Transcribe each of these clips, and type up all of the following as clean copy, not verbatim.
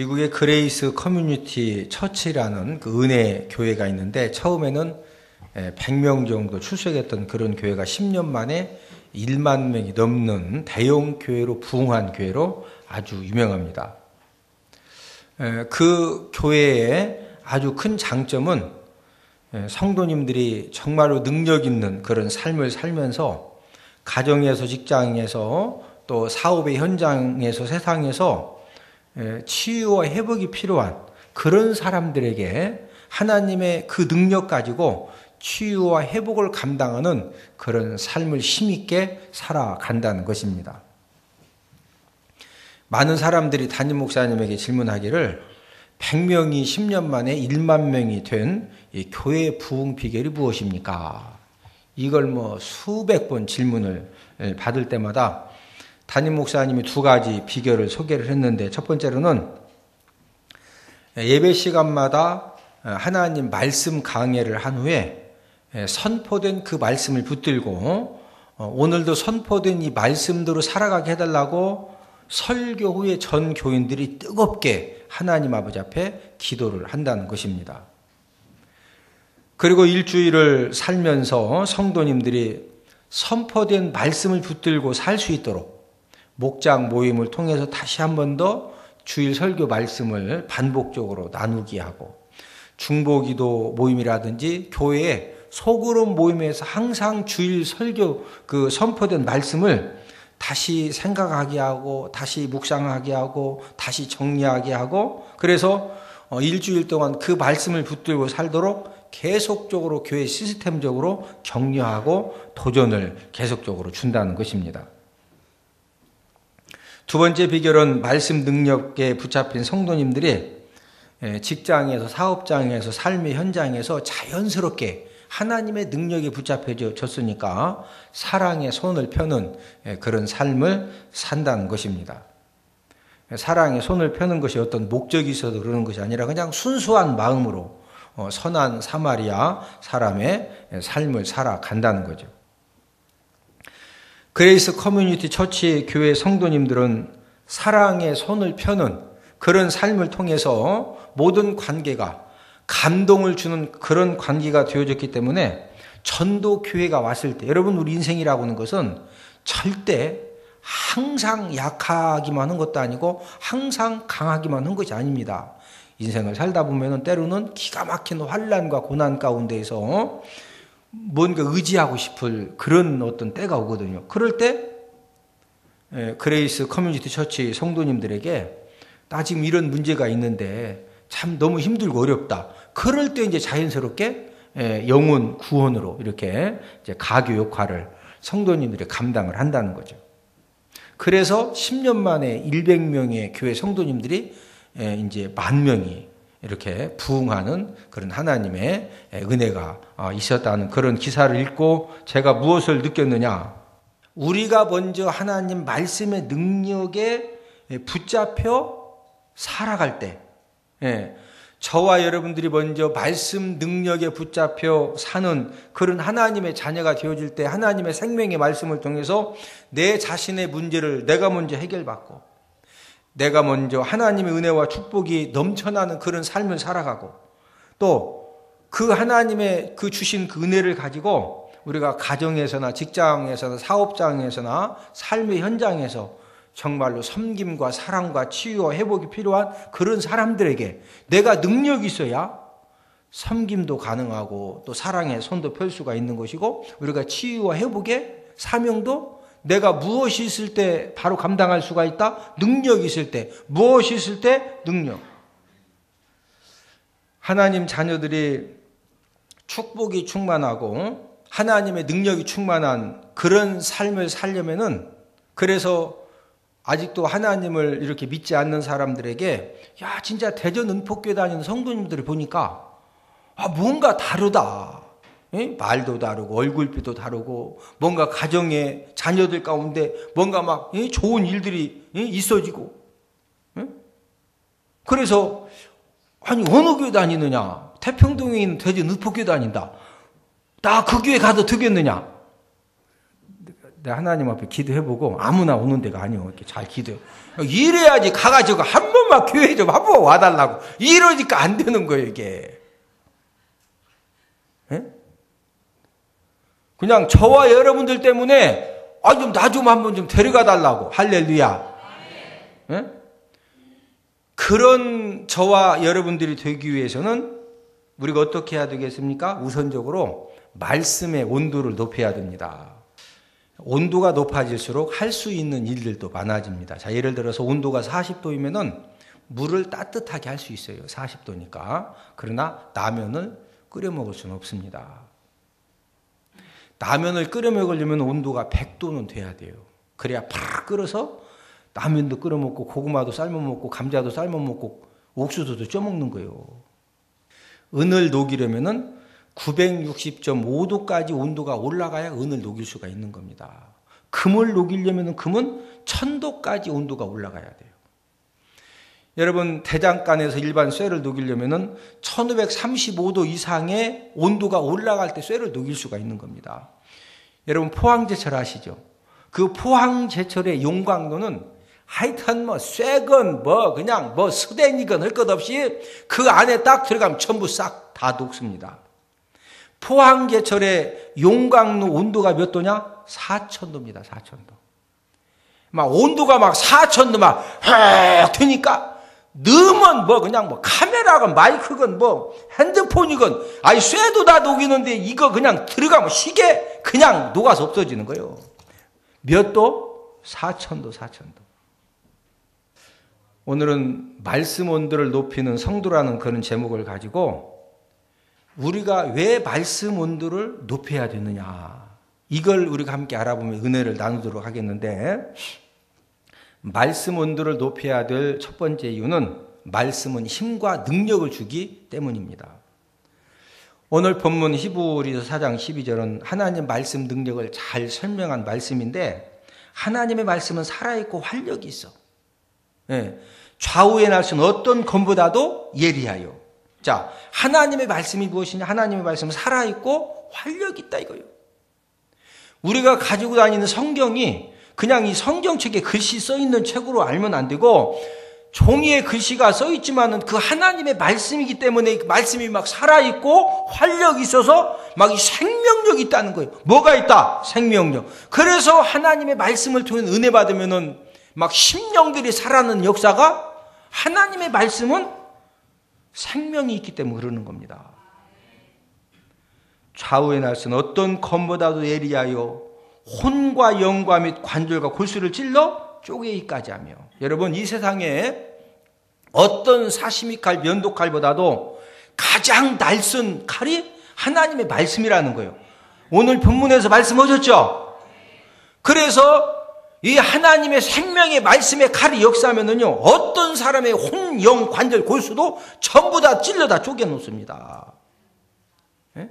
미국의 그레이스 커뮤니티 처치라는 그 은혜 교회가 있는데 처음에는 100명 정도 출석했던 그런 교회가 10년 만에 1만 명이 넘는 대형 교회로 부흥한 교회로 아주 유명합니다. 그 교회의 아주 큰 장점은 성도님들이 정말로 능력 있는 그런 삶을 살면서 가정에서 직장에서 또 사업의 현장에서 세상에서 치유와 회복이 필요한 그런 사람들에게 하나님의 그 능력 가지고 치유와 회복을 감당하는 그런 삶을 힘있게 살아간다는 것입니다. 많은 사람들이 담임 목사님에게 질문하기를 100명이 10년 만에 1만 명이 된 이 교회 부흥 비결이 무엇입니까? 이걸 수백 번 질문을 받을 때마다 담임 목사님이 두 가지 비결을 소개를 했는데, 첫 번째로는 예배 시간마다 하나님 말씀 강해를 한 후에 선포된 그 말씀을 붙들고 오늘도 선포된 이 말씀대로 살아가게 해달라고 설교 후에 전 교인들이 뜨겁게 하나님 아버지 앞에 기도를 한다는 것입니다. 그리고 일주일을 살면서 성도님들이 선포된 말씀을 붙들고 살 수 있도록 목장 모임을 통해서 다시 한 번 더 주일 설교 말씀을 반복적으로 나누게 하고, 중보기도 모임이라든지 교회의 소그룹 모임에서 항상 주일 설교 그 선포된 말씀을 다시 생각하게 하고 다시 묵상하게 하고 다시 정리하게 하고, 그래서 일주일 동안 그 말씀을 붙들고 살도록 계속적으로 교회 시스템적으로 격려하고 도전을 계속적으로 준다는 것입니다. 두 번째 비결은 말씀 능력에 붙잡힌 성도님들이 직장에서 사업장에서 삶의 현장에서 자연스럽게 하나님의 능력에 붙잡혀졌으니까 사랑의 손을 펴는 그런 삶을 산다는 것입니다. 사랑의 손을 펴는 것이 어떤 목적이 있어도 그러는 것이 아니라 그냥 순수한 마음으로 선한 사마리아 사람의 삶을 살아간다는 거죠. 그레이스 커뮤니티 처치 교회 성도님들은 사랑의 손을 펴는 그런 삶을 통해서 모든 관계가 감동을 주는 그런 관계가 되어졌기 때문에 전도 교회가 왔을 때, 여러분 우리 인생이라고 하는 것은 절대 항상 약하기만 한 것도 아니고 항상 강하기만 한 것이 아닙니다. 인생을 살다 보면은 때로는 기가 막힌 환난과 고난 가운데에서 뭔가 의지하고 싶을 그런 어떤 때가 오거든요. 그럴 때 그레이스 커뮤니티 처치 성도님들에게 나 지금 이런 문제가 있는데 참 너무 힘들고 어렵다. 그럴 때 이제 자연스럽게 영혼 구원으로 이렇게 이제 가교 역할을 성도님들이 감당을 한다는 거죠. 그래서 10년 만에 100명의 교회 성도님들이 이제 10,000명이 이렇게 부흥하는 그런 하나님의 은혜가 있었다는 그런 기사를 읽고 제가 무엇을 느꼈느냐? 우리가 먼저 하나님 말씀의 능력에 붙잡혀 살아갈 때, 저와 여러분들이 먼저 말씀 능력에 붙잡혀 사는 그런 하나님의 자녀가 되어질 때 하나님의 생명의 말씀을 통해서 내 자신의 문제를 내가 먼저 해결받고 내가 먼저 하나님의 은혜와 축복이 넘쳐나는 그런 삶을 살아가고, 또 그 하나님의 그 주신 그 은혜를 가지고 우리가 가정에서나 직장에서나 사업장에서나 삶의 현장에서 정말로 섬김과 사랑과 치유와 회복이 필요한 그런 사람들에게 내가 능력이 있어야 섬김도 가능하고 또 사랑의 손도 펼 수가 있는 것이고, 우리가 치유와 회복의 사명도 내가 무엇이 있을 때 바로 감당할 수가 있다. 능력이 있을 때, 무엇이 있을 때 능력. 하나님 자녀들이 축복이 충만하고 하나님의 능력이 충만한 그런 삶을 살려면은, 그래서 아직도 하나님을 이렇게 믿지 않는 사람들에게 야 진짜 대전 은폭교회 다니는 성도님들을 보니까 뭔가 다르다. 말도 다르고 얼굴빛도 다르고 뭔가 가정의 자녀들 가운데 뭔가 막 좋은 일들이 있어지고, 그래서 아니 어느 교회 다니느냐? 태평동에 있는 대전 은폭교회 다닌다. 나 그 교회 가도 되겠느냐? 내가 하나님 앞에 기도해보고 아무나 오는 데가 아니요. 이렇게 잘 기도해. 이래야지 가가지고 한 번만 교회 좀 한 번 와달라고. 이러니까 안 되는 거예요, 이게. 예? 그냥 저와 여러분들 때문에 좀 나 좀 한번 좀 데려가 달라고. 할렐루야. 예? 그런 저와 여러분들이 되기 위해서는 우리가 어떻게 해야 되겠습니까? 우선적으로 말씀의 온도를 높여야 됩니다. 온도가 높아질수록 할 수 있는 일들도 많아집니다. 자, 예를 들어서 온도가 40도이면은 물을 따뜻하게 할 수 있어요. 40도니까. 그러나 라면을 끓여 먹을 수는 없습니다. 라면을 끓여 먹으려면 온도가 100도는 돼야 돼요. 그래야 팍 끓어서 라면도 끓여 먹고 고구마도 삶아 먹고 감자도 삶아 먹고 옥수수도 쪄 먹는 거예요. 은을 녹이려면은 960.5도까지 온도가 올라가야 은을 녹일 수가 있는 겁니다. 금을 녹이려면 금은 1000도까지 온도가 올라가야 돼요. 여러분, 대장간에서 일반 쇠를 녹이려면 1535도 이상의 온도가 올라갈 때 쇠를 녹일 수가 있는 겁니다. 여러분, 포항제철 아시죠? 그 포항제철의 용광로는 하여튼 쇠건 그냥 스댄이건 할 것 없이 그 안에 딱 들어가면 전부 싹 다 녹습니다. 포항제철의 용광로 온도가 몇 도냐? 4000도입니다. 4000도. 막 온도가 막 4000도 막 되니까 넣으면 그냥 카메라건 마이크건 핸드폰이건 쇠도 다 녹이는데 이거 그냥 들어가면 시계 그냥 녹아서 없어지는 거예요. 몇 도? 4000도, 4000도. 오늘은 말씀 온도를 높이는 성도라는 그런 제목을 가지고 우리가 왜 말씀 온도를 높여야 되느냐, 이걸 우리가 함께 알아보며 은혜를 나누도록 하겠는데, 말씀 온도를 높여야 될 첫 번째 이유는 말씀은 힘과 능력을 주기 때문입니다. 오늘 본문 히브리서 4장 12절은 하나님 말씀 능력을 잘 설명한 말씀인데, 하나님의 말씀은 살아있고 활력이 있어. 예, 좌우의 날씨는 어떤 검보다도 예리하여. 자, 하나님의 말씀이 무엇이냐? 하나님의 말씀은 살아있고 활력이 있다 이거예요. 우리가 가지고 다니는 성경이 그냥 이 성경책에 글씨 써있는 책으로 알면 안 되고, 종이에 글씨가 써있지만은 그 하나님의 말씀이기 때문에 그 말씀이 막 살아있고 활력이 있어서 막 이 생명력이 있다는 거예요. 뭐가 있다? 생명력. 그래서 하나님의 말씀을 통해 은혜 받으면은 막 심령들이 살아나는 역사가, 하나님의 말씀은 생명이 있기 때문에 그러는 겁니다. 좌우의 날씨는 어떤 검보다도 예리하여 혼과 영과 및 관절과 골수를 찔러 쪼개기까지 하며. 여러분, 이 세상에 어떤 사시미 칼, 면도 칼보다도 가장 날쌘 칼이 하나님의 말씀이라는 거예요. 오늘 본문에서 말씀하셨죠? 그래서 이 하나님의 생명의 말씀의 칼이 역사하면은요, 어떤 사람의 혼, 영, 관절, 골수도 전부 다 찔러 다 쪼개 놓습니다. 예?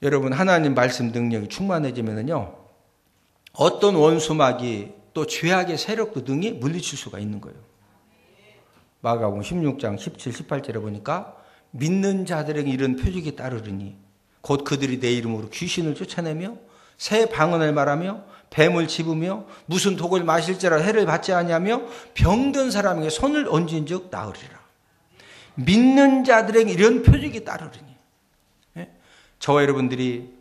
여러분, 하나님 말씀 능력이 충만해지면은요, 어떤 원수마귀 또 죄악의 세력도 등이 물리칠 수가 있는 거예요. 마가복음 16장 17, 18절에 보니까 믿는 자들에게 이런 표적이 따르리니 곧 그들이 내 이름으로 귀신을 쫓아내며 새 방언을 말하며 뱀을 집으며 무슨 독을 마실지라 해를 받지 아니하며 병든 사람에게 손을 얹은 즉 나으리라. 믿는 자들에게 이런 표적이 따르리니. 예? 저와 여러분들이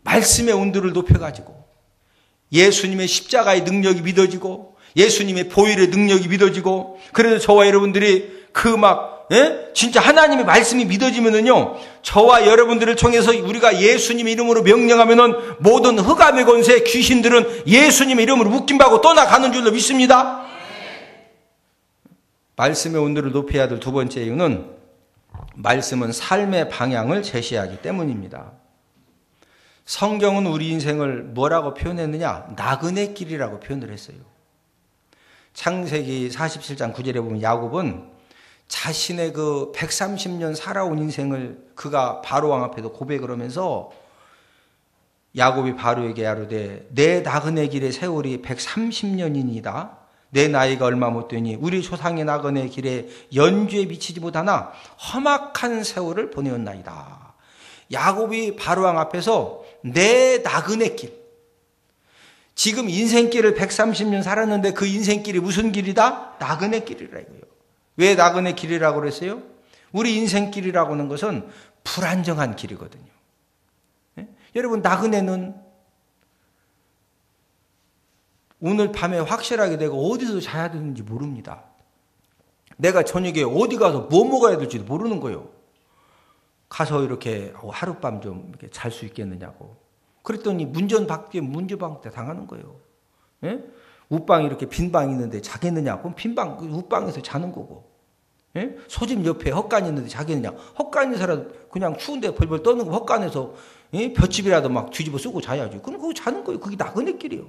말씀의 온도를 높여가지고 예수님의 십자가의 능력이 믿어지고 예수님의 보혈의 능력이 믿어지고, 그래서 저와 여러분들이 진짜 하나님의 말씀이 믿어지면은요, 저와 여러분들을 통해서 우리가 예수님의 이름으로 명령하면은 모든 흑암의 권세, 귀신들은 예수님의 이름으로 묶임받고 떠나가는 줄로 믿습니다. 말씀의 온도를 높여야 될 두 번째 이유는 말씀은 삶의 방향을 제시하기 때문입니다. 성경은 우리 인생을 뭐라고 표현했느냐? 나그네 길이라고 표현을 했어요. 창세기 47장 9절에 보면 야곱은 자신의 그 130년 살아온 인생을 그가 바로왕 앞에서 고백을 하면서, 야곱이 바로에게 아뢰되 내 나그네 길의 세월이 130년이니이다. 내 나이가 얼마 못 되니 우리 조상의 나그네 길에 연주에 미치지 못하나 험악한 세월을 보내었나이다. 야곱이 바로왕 앞에서 내 나그네 길. 지금 인생길을 130년 살았는데 그 인생길이 무슨 길이다? 나그네 길이라 이거예요. 왜 나그네 길이라고 그랬어요? 우리 인생길이라고 하는 것은 불안정한 길이거든요. 예? 여러분, 나그네는 오늘 밤에 확실하게 내가 어디서 자야 되는지 모릅니다. 내가 저녁에 어디 가서 뭐 먹어야 될지도 모르는 거예요. 가서 이렇게 하룻밤 좀 잘 수 있겠느냐고. 그랬더니 문전박대 당하는 거예요. 예? 웃방이 이렇게 빈방이 있는데 자겠느냐? 그럼 빈방, 웃방에서 자는 거고. 예? 소집 옆에 헛간 있는데 자겠느냐? 헛간에서라도 그냥 추운데 벌벌 떠는 거 헛간에서 예? 볏집이라도 막 뒤집어 쓰고 자야지. 그럼 그거 자는 거예요. 그게 나그네 길이에요.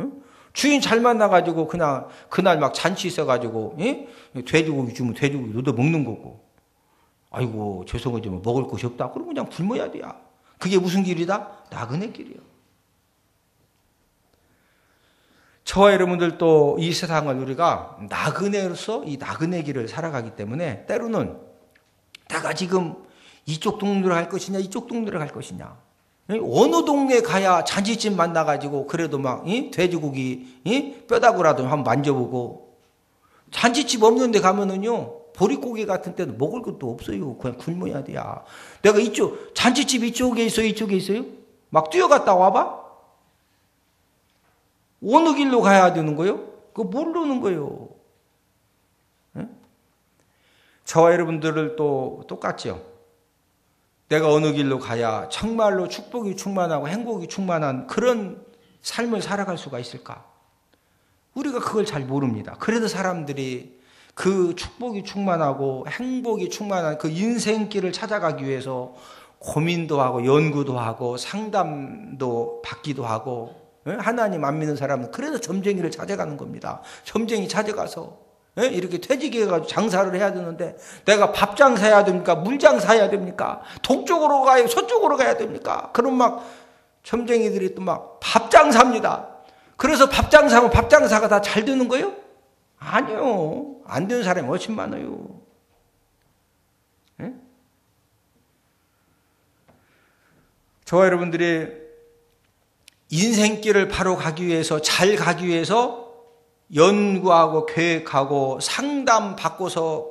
예? 주인 잘 만나가지고 그냥 그날 막 잔치 있어가지고 예? 돼지고기 주면 돼지고기 너도 먹는 거고. 아이고 죄송하지만 먹을 것이 없다. 그럼 그냥 굶어야 돼야. 그게 무슨 길이다? 나그네 길이요. 저와 여러분들도 이 세상을 우리가 나그네로서 이 나그네 길을 살아가기 때문에 때로는 내가 지금 이쪽 동네로 갈 것이냐 이쪽 동네로 갈 것이냐 어느 동네 가야 잔치집 만나가지고 그래도 막 돼지고기 뼈다구라도 한번 만져보고 잔치집 없는 데 가면은요 보릿고기 같은 때는 먹을 것도 없어요. 그냥 굶어야 돼야. 내가 이쪽 잔치집 이쪽에 있어요 이쪽에 있어요? 막 뛰어갔다 와봐? 어느 길로 가야 되는 거예요? 그거 모르는 거예요. 네? 저와 여러분들을 또 똑같죠. 내가 어느 길로 가야 정말로 축복이 충만하고 행복이 충만한 그런 삶을 살아갈 수가 있을까? 우리가 그걸 잘 모릅니다. 그래도 사람들이 그 축복이 충만하고 행복이 충만한 그 인생길을 찾아가기 위해서 고민도 하고 연구도 하고 상담도 받기도 하고 하나님 안 믿는 사람은 그래서 점쟁이를 찾아가는 겁니다. 점쟁이 찾아가서 이렇게 퇴직해가지고 장사를 해야 되는데 내가 밥 장사해야 됩니까? 물 장사해야 됩니까? 동쪽으로 가요? 서쪽으로 가야 됩니까? 그럼 막 점쟁이들이 또 막 밥 장사입니다. 그래서 밥 장사하면 밥 장사가 다 잘 되는 거예요? 아니요. 안 되는 사람이 훨씬 많아요. 네? 저와 여러분들이 인생길을 바로 가기 위해서 잘 가기 위해서 연구하고 계획하고 상담받고서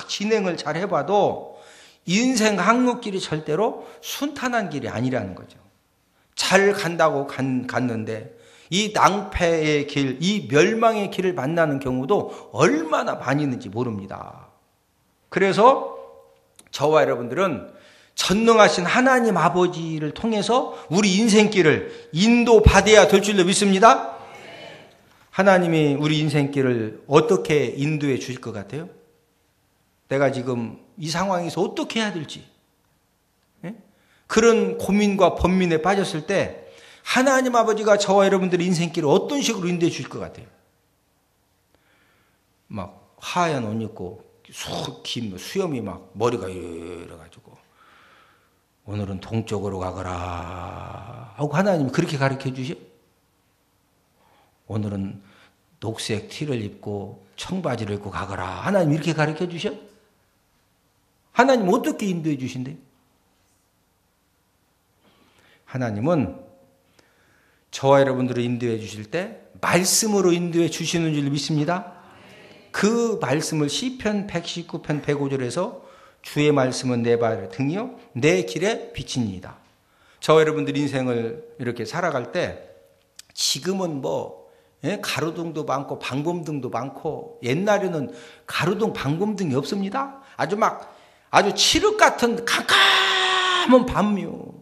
진행을 잘 해봐도 인생 항목길이 절대로 순탄한 길이 아니라는 거죠. 잘 간다고 갔는데 이 낭패의 길, 이 멸망의 길을 만나는 경우도 얼마나 많이 있는지 모릅니다. 그래서 저와 여러분들은 전능하신 하나님 아버지를 통해서 우리 인생길을 인도받아야 될 줄로 믿습니다. 하나님이 우리 인생길을 어떻게 인도해 주실 것 같아요? 내가 지금 이 상황에서 어떻게 해야 될지 그런 고민과 번민에 빠졌을 때 하나님 아버지가 저와 여러분들의 인생길을 어떤 식으로 인도해 주실 것 같아요? 막 하얀 옷 입고 긴 수염이 막 머리가 이래가지고 오늘은 동쪽으로 가거라 하고 하나님이 그렇게 가르쳐 주셔? 오늘은 녹색 티를 입고 청바지를 입고 가거라 하나님 이렇게 가르쳐 주셔? 하나님 어떻게 인도해 주신대요? 하나님은 저와 여러분들을 인도해 주실 때 말씀으로 인도해 주시는 줄 믿습니다. 그 말씀을 시편 119편 105절에서 주의 말씀은 내 발 등이요 내 길에 비치니이다. 저와 여러분들 인생을 이렇게 살아갈 때 지금은 뭐 가로등도 많고 방범등도 많고 옛날에는 가로등 방범등이 없습니다. 아주 칠흑 같은 깜깜한 밤이요.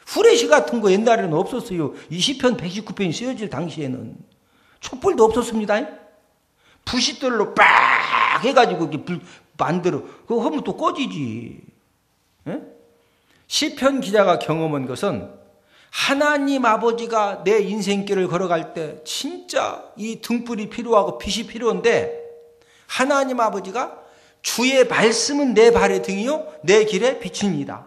후레쉬 같은 거 옛날에는 없었어요. 이 시편 119편이 쓰여질 당시에는 촛불도 없었습니다. 부싯돌로 빡 해가지고 이렇게 불 만들어 그거 하면 또 꺼지지. 시편 기자가 경험한 것은 하나님 아버지가 내 인생길을 걸어갈 때 진짜 이 등불이 필요하고 빛이 필요한데 하나님 아버지가 주의 말씀은 내 발의 등이요 내 길에 비치니이다.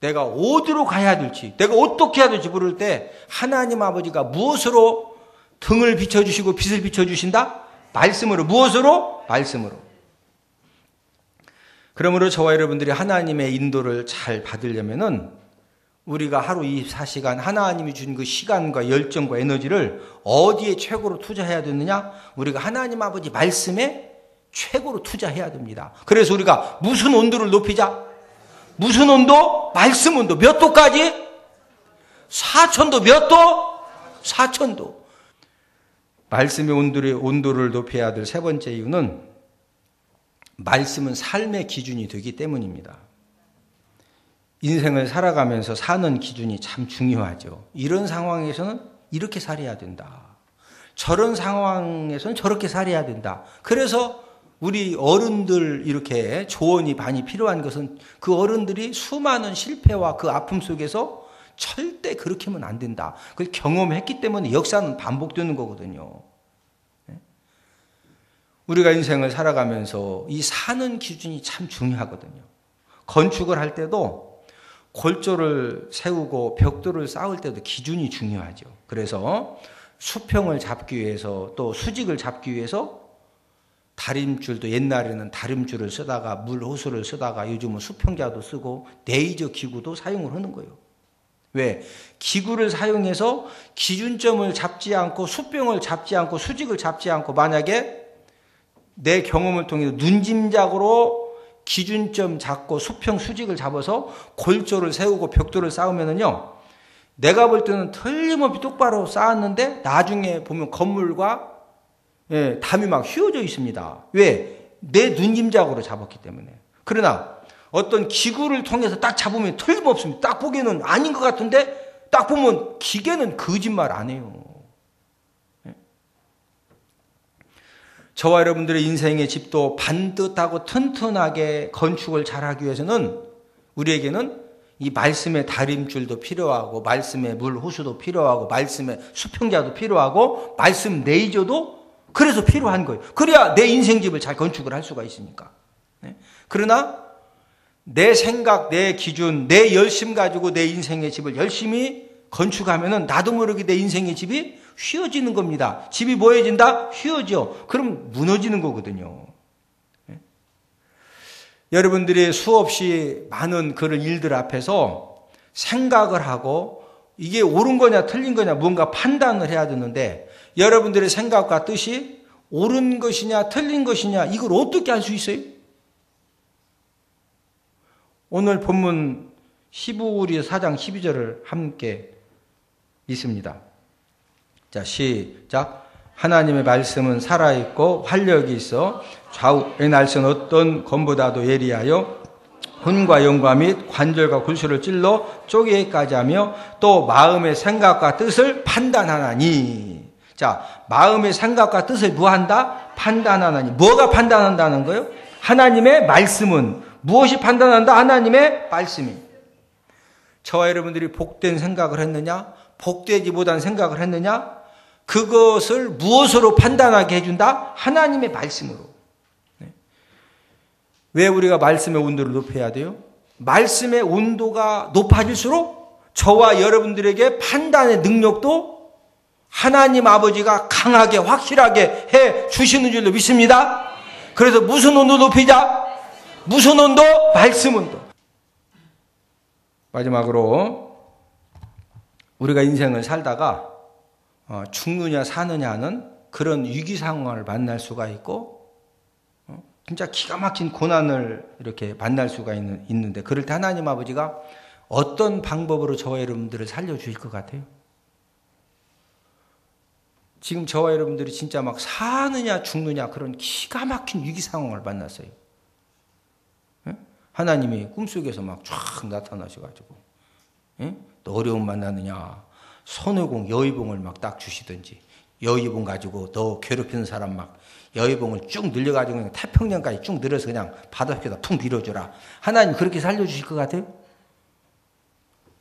내가 어디로 가야 될지 내가 어떻게 해야 될지 모를 때 하나님 아버지가 무엇으로 등을 비춰주시고 빛을 비춰주신다? 말씀으로. 무엇으로? 말씀으로. 그러므로 저와 여러분들이 하나님의 인도를 잘 받으려면은 우리가 하루 24시간 하나님이 준 그 시간과 열정과 에너지를 어디에 최고로 투자해야 되느냐? 우리가 하나님 아버지 말씀에 최고로 투자해야 됩니다. 그래서 우리가 무슨 온도를 높이자? 무슨 온도? 말씀 온도. 몇 도까지? 4,000도. 몇 도? 4,000도. 말씀의 온도를 높여야 될 세 번째 이유는 말씀은 삶의 기준이 되기 때문입니다. 인생을 살아가면서 사는 기준이 참 중요하죠. 이런 상황에서는 이렇게 살아야 된다. 저런 상황에서는 저렇게 살아야 된다. 그래서 우리 어른들 이렇게 조언이 많이 필요한 것은 그 어른들이 수많은 실패와 그 아픔 속에서 절대 그렇게 하면 안 된다. 그걸 경험했기 때문에 역사는 반복되는 거거든요. 우리가 인생을 살아가면서 이 사는 기준이 참 중요하거든요. 건축을 할 때도 골조를 세우고 벽돌을 쌓을 때도 기준이 중요하죠. 그래서 수평을 잡기 위해서 또 수직을 잡기 위해서 다림줄도 옛날에는 다림줄을 쓰다가 물 호수를 쓰다가 요즘은 수평자도 쓰고 레이저 기구도 사용을 하는 거예요. 왜? 기구를 사용해서 기준점을 잡지 않고 수평을 잡지 않고 수직을 잡지 않고 만약에 내 경험을 통해서 눈짐작으로 기준점 잡고 수평 수직을 잡아서 골조를 세우고 벽돌을 쌓으면은요, 내가 볼 때는 틀림없이 똑바로 쌓았는데 나중에 보면 건물과 담이 막 휘어져 있습니다. 왜? 내 눈짐작으로 잡았기 때문에. 그러나 어떤 기구를 통해서 딱 잡으면 틀림없습니다. 딱 보기에는 아닌 것 같은데 딱 보면 기계는 거짓말 안 해요. 저와 여러분들의 인생의 집도 반듯하고 튼튼하게 건축을 잘하기 위해서는 우리에게는 이 말씀의 다림줄도 필요하고 말씀의 물 호수도 필요하고 말씀의 수평자도 필요하고 말씀 레이저도 그래서 필요한 거예요. 그래야 내 인생집을 잘 건축을 할 수가 있으니까. 그러나 내 생각, 내 기준, 내 열심 가지고 내 인생의 집을 열심히 건축하면은 나도 모르게 내 인생의 집이 휘어지는 겁니다. 집이 뭐해진다? 휘어져. 그럼 무너지는 거거든요. 여러분들이 수없이 많은 그런 일들 앞에서 생각을 하고 이게 옳은 거냐 틀린 거냐 뭔가 판단을 해야 되는데 여러분들의 생각과 뜻이 옳은 것이냐 틀린 것이냐 이걸 어떻게 알 수 있어요? 오늘 본문 히브리 4장 12절을 함께 있습니다. 자, 시작. 하나님의 말씀은 살아있고 활력이 있어 좌우의 날선 어떤 검보다도 예리하여 혼과 영과 및 관절과 골수를 찔러 쪼개기까지 하며 또 마음의 생각과 뜻을 판단하나니. 자, 마음의 생각과 뜻을 뭐한다? 판단하나니. 뭐가 판단한다는 거예요? 하나님의 말씀은 무엇이 판단한다? 하나님의 말씀이. 저와 여러분들이 복된 생각을 했느냐? 복되지 못한 생각을 했느냐? 그것을 무엇으로 판단하게 해준다? 하나님의 말씀으로. 왜 우리가 말씀의 온도를 높여야 돼요? 말씀의 온도가 높아질수록 저와 여러분들에게 판단의 능력도 하나님 아버지가 강하게 확실하게 해 주시는 줄로 믿습니다. 그래서 무슨 온도 높이자? 무슨 온도? 말씀 온도. 마지막으로 우리가 인생을 살다가 죽느냐 사느냐 하는 그런 위기 상황을 만날 수가 있고 진짜 기가 막힌 고난을 이렇게 만날 수가 있는데 그럴 때 하나님 아버지가 어떤 방법으로 저와 여러분들을 살려주실 것 같아요? 지금 저와 여러분들이 진짜 막 사느냐 죽느냐 그런 기가 막힌 위기 상황을 만났어요. 하나님이 꿈속에서 막 쫙 나타나셔가지고 너 어려움 만나느냐 손오공 여의봉을 막 딱 주시든지 여의봉 가지고 너 괴롭히는 사람 막 여의봉을 쭉 늘려가지고 그냥 태평양까지 쭉 늘어서 그냥 바닷속에다 푹 밀어줘라. 하나님 그렇게 살려주실 것 같아요?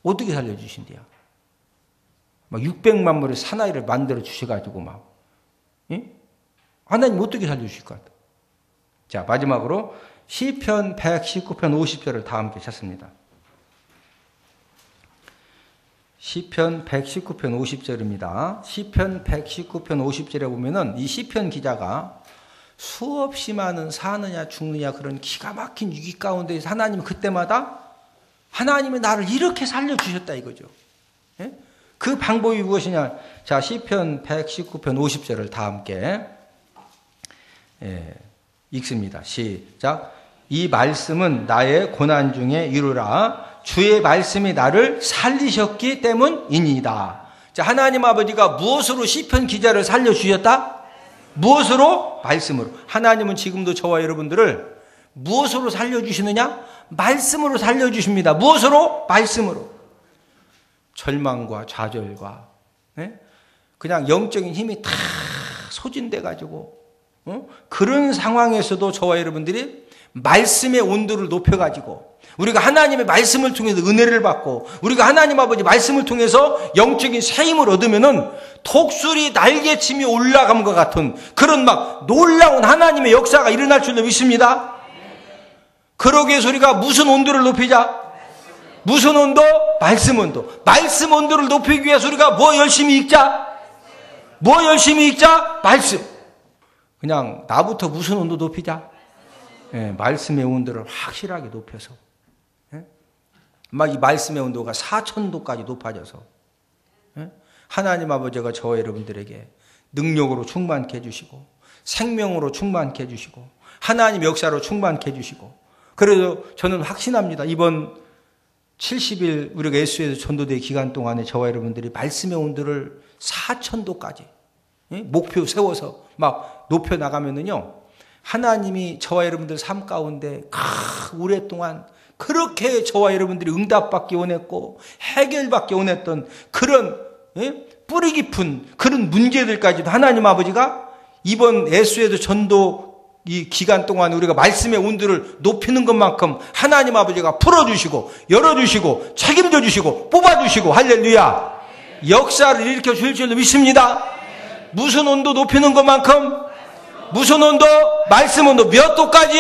어떻게 살려주신대요? 막 600만 마리 사나이를 만들어 주셔가지고 막 하나님 어떻게 살려주실 것 같아요? 자, 마지막으로 시편 119편 50절을 다 함께 찾습니다. 시편 119편 50절입니다. 시편 119편 50절에 보면은 이 시편 기자가 수없이 많은 사느냐 죽느냐 그런 기가 막힌 위기 가운데 하나님 그때마다 하나님은 나를 이렇게 살려주셨다 이거죠. 예? 그 방법이 무엇이냐? 자, 시편 119편 50절을 다 함께 읽습니다. 시작. 이 말씀은 나의 고난 중에 이루라. 주의 말씀이 나를 살리셨기 때문이니이다. 자, 하나님 아버지가 무엇으로 시편 기자를 살려주셨다? 무엇으로? 말씀으로. 하나님은 지금도 저와 여러분들을 무엇으로 살려주시느냐? 말씀으로 살려주십니다. 무엇으로? 말씀으로. 절망과 좌절과 그냥 영적인 힘이 다 소진돼가지고 그런 상황에서도 저와 여러분들이 말씀의 온도를 높여가지고 우리가 하나님의 말씀을 통해서 은혜를 받고 우리가 하나님 아버지 말씀을 통해서 영적인 새 힘을 얻으면은 독수리 날개침이 올라감과 같은 그런 막 놀라운 하나님의 역사가 일어날 줄로 믿습니다. 그러기 위해서 우리가 무슨 온도를 높이자? 무슨 온도? 말씀 온도. 말씀 온도를 높이기 위해서 우리가 뭐 열심히 읽자? 뭐 열심히 읽자? 말씀. 그냥 나부터 무슨 온도 높이자? 말씀의 온도를 확실하게 높여서 막 이 말씀의 온도가 4000도까지 높아져서 하나님 아버지가 저와 여러분들에게 능력으로 충만케 해주시고 생명으로 충만케 해주시고 하나님 역사로 충만케 해주시고 그래서 저는 확신합니다. 이번 70일 우리가 예수에서 전도대 기간 동안에 저와 여러분들이 말씀의 온도를 4000도까지 목표 세워서 막 높여 나가면은요 하나님이 저와 여러분들 삶 가운데 오랫동안 그렇게 저와 여러분들이 응답받기 원했고 해결받기 원했던 그런 뿌리 깊은 그런 문제들까지도 하나님 아버지가 이번 예수에도 전도 이 기간 동안 우리가 말씀의 온도를 높이는 것만큼 하나님 아버지가 풀어주시고 열어주시고 책임져 주시고 뽑아주시고 할렐루야 역사를 일으켜 줄 줄로 믿습니다. 무슨 온도 높이는 것만큼 무슨 온도? 말씀 온도 몇 도까지?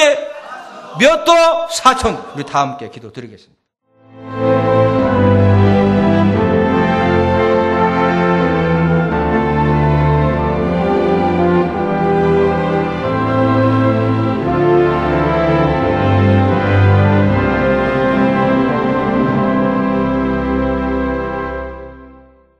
몇 도? 4000. 우리 다 함께 기도 드리겠습니다.